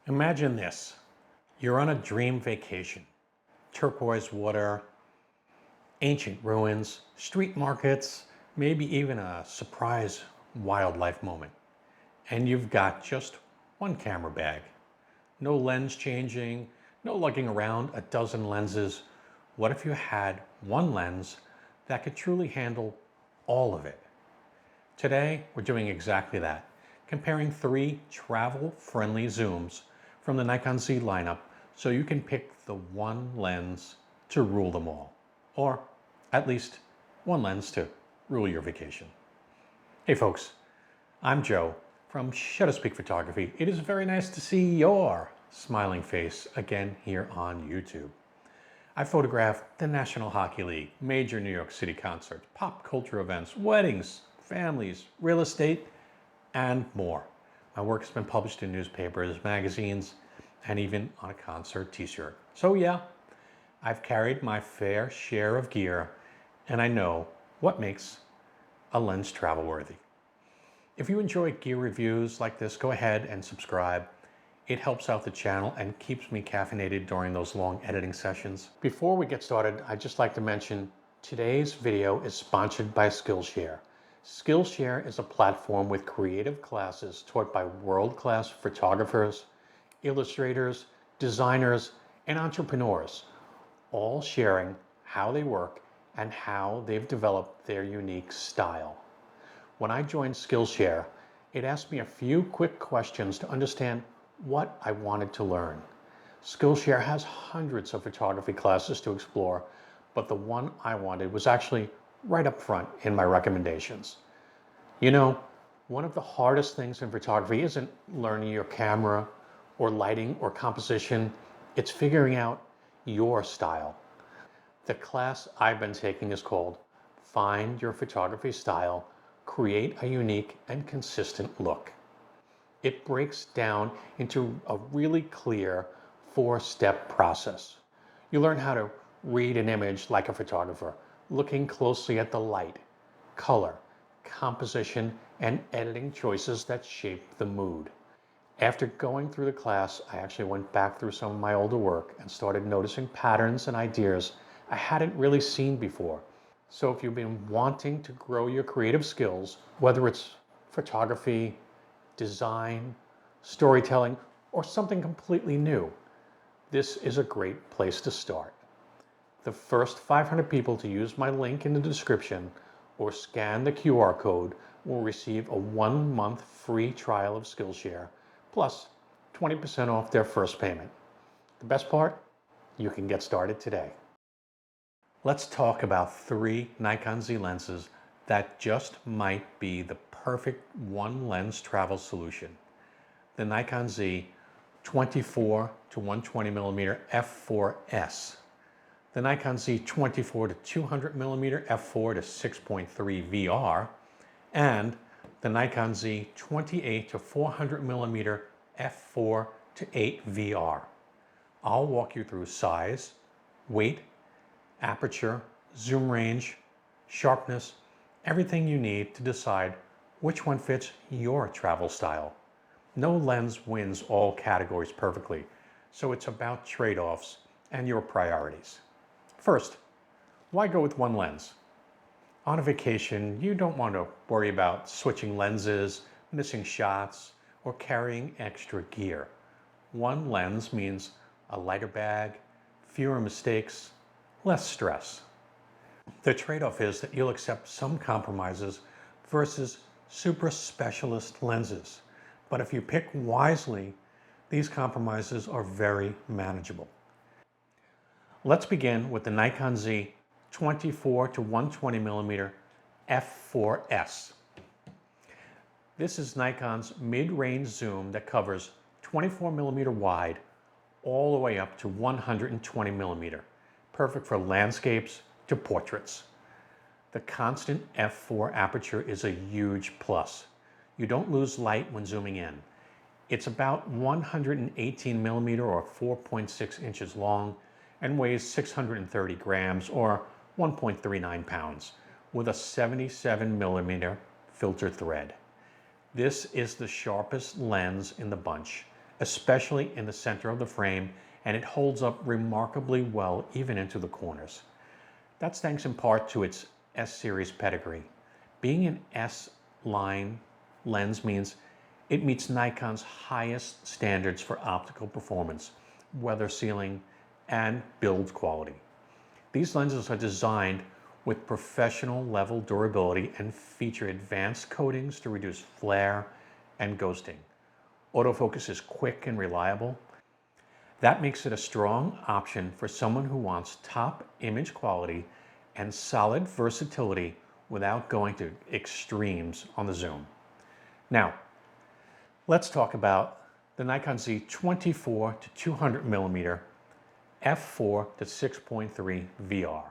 Imagine this. You're on a dream vacation. Turquoise water, ancient ruins, street markets, maybe even a surprise wildlife moment. And you've got just one camera bag. No lens changing, no lugging around a dozen lenses. What if you had one lens that could truly handle all of it? Today, we're doing exactly that, comparing three travel-friendly zooms from the Nikon Z lineup so you can pick the one lens to rule them all, or at least one lens to rule your vacation. Hey folks, I'm Joe from Shutter Speak Photography. It is very nice to see your smiling face again here on YouTube. I photographed the National Hockey League, major New York City concerts, pop culture events, weddings, families, real estate, and more. My work has been published in newspapers, magazines, and even on a concert t-shirt. So yeah, I've carried my fair share of gear, and I know what makes a lens travel worthy. If you enjoy gear reviews like this, go ahead and subscribe. It helps out the channel and keeps me caffeinated during those long editing sessions. Before we get started, I'd just like to mention today's video is sponsored by Skillshare. Skillshare is a platform with creative classes taught by world-class photographers, illustrators, designers, and entrepreneurs, all sharing how they work and how they've developed their unique style. When I joined Skillshare, it asked me a few quick questions to understand what I wanted to learn. Skillshare has hundreds of photography classes to explore, but the one I wanted was actually right up front in my recommendations. You know, one of the hardest things in photography isn't learning your camera or lighting or composition, it's figuring out your style. The class I've been taking is called Find Your Photography Style, Create a Unique and Consistent Look. It breaks down into a really clear four-step process. You learn how to read an image like a photographer, looking closely at the light, color, composition, and editing choices that shape the mood. After going through the class, I actually went back through some of my older work and started noticing patterns and ideas I hadn't really seen before. So if you've been wanting to grow your creative skills, whether it's photography, design, storytelling, or something completely new, this is a great place to start. The first 500 people to use my link in the description or scan the QR code will receive a 1-month free trial of Skillshare, plus 20% off their first payment. The best part? You can get started today. Let's talk about three Nikon Z lenses that just might be the perfect one lens travel solution. The Nikon Z 24 to 120mm f4S, the Nikon Z 24 to 200mm f4 to 6.3 VR, and the Nikon Z 28 to 400mm f4 to 8 VR. I'll walk you through size, weight, aperture, zoom range, sharpness, everything you need to decide which one fits your travel style. No lens wins all categories perfectly, so it's about trade-offs and your priorities. First, why go with one lens? On a vacation, you don't want to worry about switching lenses, missing shots, or carrying extra gear. One lens means a lighter bag, fewer mistakes, less stress. The trade-off is that you'll accept some compromises versus super specialist lenses. But if you pick wisely, these compromises are very manageable. Let's begin with the Nikon Z 24 to 120mm f4S. This is Nikon's mid-range zoom that covers 24mm wide all the way up to 120mm, perfect for landscapes to portraits. The constant f4 aperture is a huge plus. You don't lose light when zooming in. It's about 118mm or 4.6 inches long and weighs 630 grams or 1.39 pounds with a 77mm filter thread. This is the sharpest lens in the bunch, especially in the center of the frame, and it holds up remarkably well even into the corners. That's thanks in part to its S-series pedigree. Being an S-line lens means it meets Nikon's highest standards for optical performance, weather sealing, and build quality. These lenses are designed with professional level durability and feature advanced coatings to reduce flare and ghosting. Autofocus is quick and reliable. That makes it a strong option for someone who wants top image quality and solid versatility without going to extremes on the zoom. Now, let's talk about the Nikon Z 24 to 200 millimeter f4 to 6.3 VR.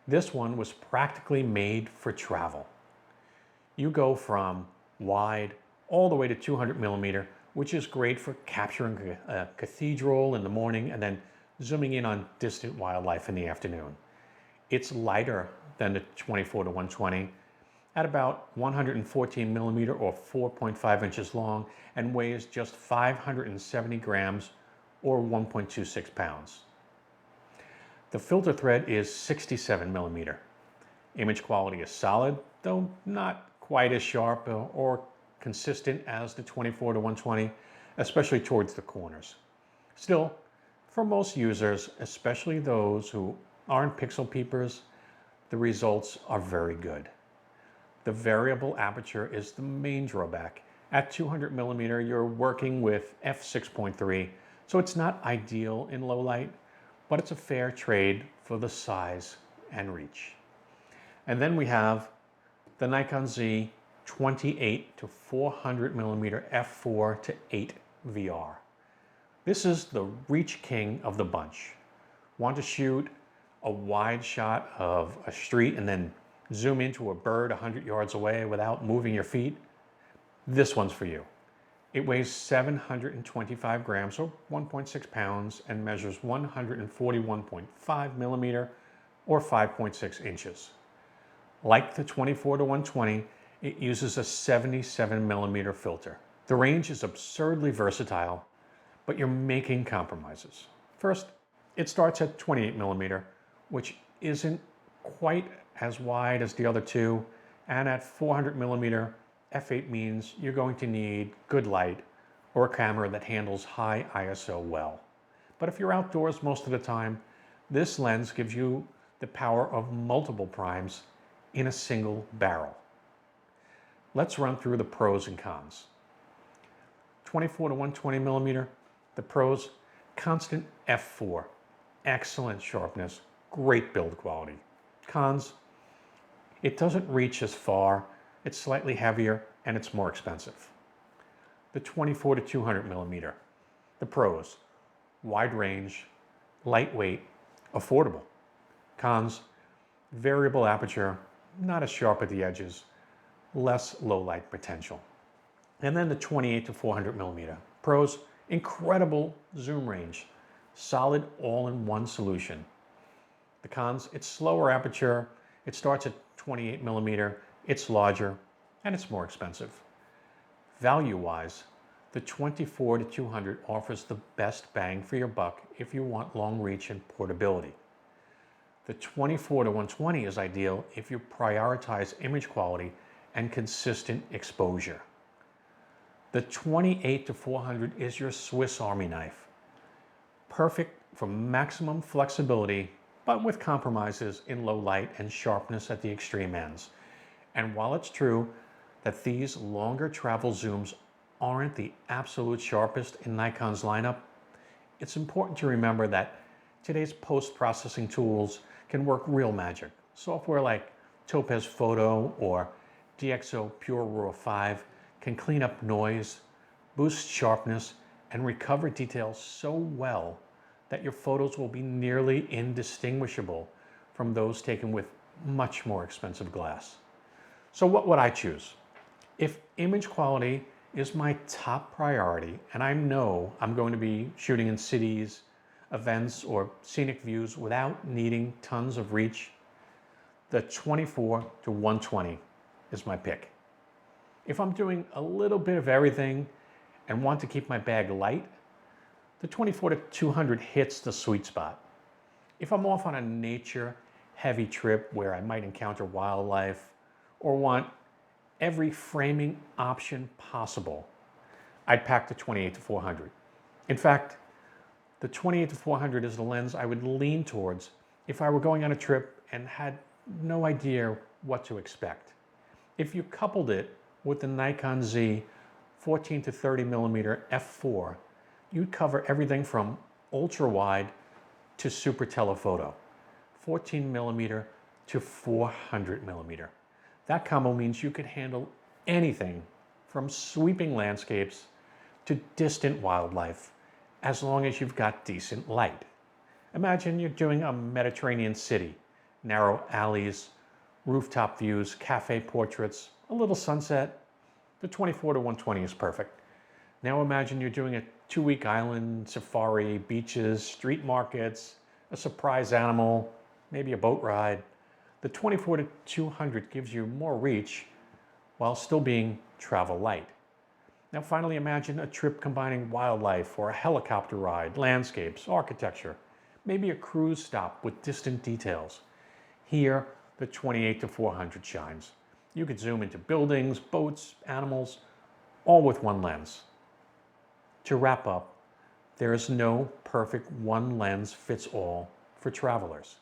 This one was practically made for travel. You go from wide all the way to 200 millimeter, which is great for capturing a cathedral in the morning and then zooming in on distant wildlife in the afternoon. It's lighter than the 24 to 120 at about 114 millimeter or 4.5 inches long and weighs just 570 grams or 1.26 pounds. The filter thread is 67 millimeter. Image quality is solid, though not quite as sharp or consistent as the 24 to 120, especially towards the corners. Still, for most users, especially those who aren't pixel peepers, the results are very good. The variable aperture is the main drawback. At 200 millimeter, you're working with f6.3, so it's not ideal in low light, but it's a fair trade for the size and reach. And then we have the Nikon Z 28 to 400 millimeter f4 to 8 VR. This is the reach king of the bunch. Want to shoot a wide shot of a street and then zoom into a bird 100 yards away without moving your feet? This one's for you. It weighs 725 grams or 1.6 pounds and measures 141.5 millimeter or 5.6 inches. Like the 24 to 120, it uses a 77 millimeter filter. The range is absurdly versatile, but you're making compromises. First, it starts at 28 millimeter, which isn't quite as wide as the other two, and at 400 millimeter, f8 means you're going to need good light or a camera that handles high ISO well. But if you're outdoors most of the time, this lens gives you the power of multiple primes in a single barrel. Let's run through the pros and cons. 24 to 120 millimeter, the pros: constant f4, excellent sharpness, great build quality. Cons: it doesn't reach as far, it's slightly heavier, and it's more expensive. The 24 to 200 millimeter, the pros: wide range, lightweight, affordable. Cons: variable aperture, not as sharp at the edges, less low light potential. And then the 28 to 400 millimeter. Pros: incredible zoom range, solid all-in-one solution. The cons: it's slower aperture, it starts at 28 millimeter, it's larger, and it's more expensive. Value-wise, the 24 to 200 offers the best bang for your buck if you want long reach and portability. The 24 to 120 is ideal if you prioritize image quality and consistent exposure. The 28 to 400 is your Swiss Army knife. Perfect for maximum flexibility, but with compromises in low light and sharpness at the extreme ends. And while it's true that these longer travel zooms aren't the absolute sharpest in Nikon's lineup, it's important to remember that today's post-processing tools can work real magic. Software like Topaz Photo or DxO PureRaw 5 can clean up noise, boost sharpness, and recover details so well that your photos will be nearly indistinguishable from those taken with much more expensive glass. So what would I choose? If image quality is my top priority, and I know I'm going to be shooting in cities, events, or scenic views without needing tons of reach, the 24 to 120 is my pick. If I'm doing a little bit of everything and want to keep my bag light, the 24-200 hits the sweet spot. If I'm off on a nature-heavy trip where I might encounter wildlife or want every framing option possible, I'd pack the 28-400. In fact, the 28-400 is the lens I would lean towards if I were going on a trip and had no idea what to expect. If you coupled it with the Nikon Z 14-30mm f4, you'd cover everything from ultra-wide to super telephoto, 14mm to 400mm. That combo means you could handle anything from sweeping landscapes to distant wildlife, as long as you've got decent light. Imagine you're doing a Mediterranean city, narrow alleys, rooftop views, cafe portraits, a little sunset. The 24-120 is perfect. Now imagine you're doing a 2-week island safari, beaches, street markets, a surprise animal, maybe a boat ride. The 24-200 gives you more reach while still being travel light. Now finally imagine a trip combining wildlife or a helicopter ride, landscapes, architecture, maybe a cruise stop with distant details. Here, the 28-400 shines. You could zoom into buildings, boats, animals, all with one lens. To wrap up, there is no perfect one lens fits all for travelers,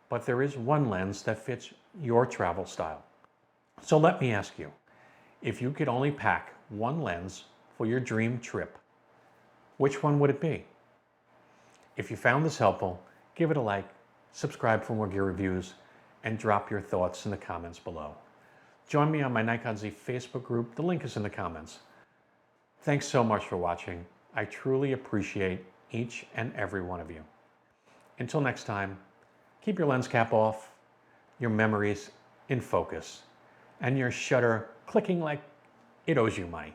but there is one lens that fits your travel style. So let me ask you, if you could only pack one lens for your dream trip, which one would it be? If you found this helpful, give it a like, subscribe for more gear reviews, and drop your thoughts in the comments below. Join me on my Nikon Z Facebook group. The link is in the comments. Thanks so much for watching. I truly appreciate each and every one of you. Until next time, keep your lens cap off, your memories in focus, and your shutter clicking like it owes you money.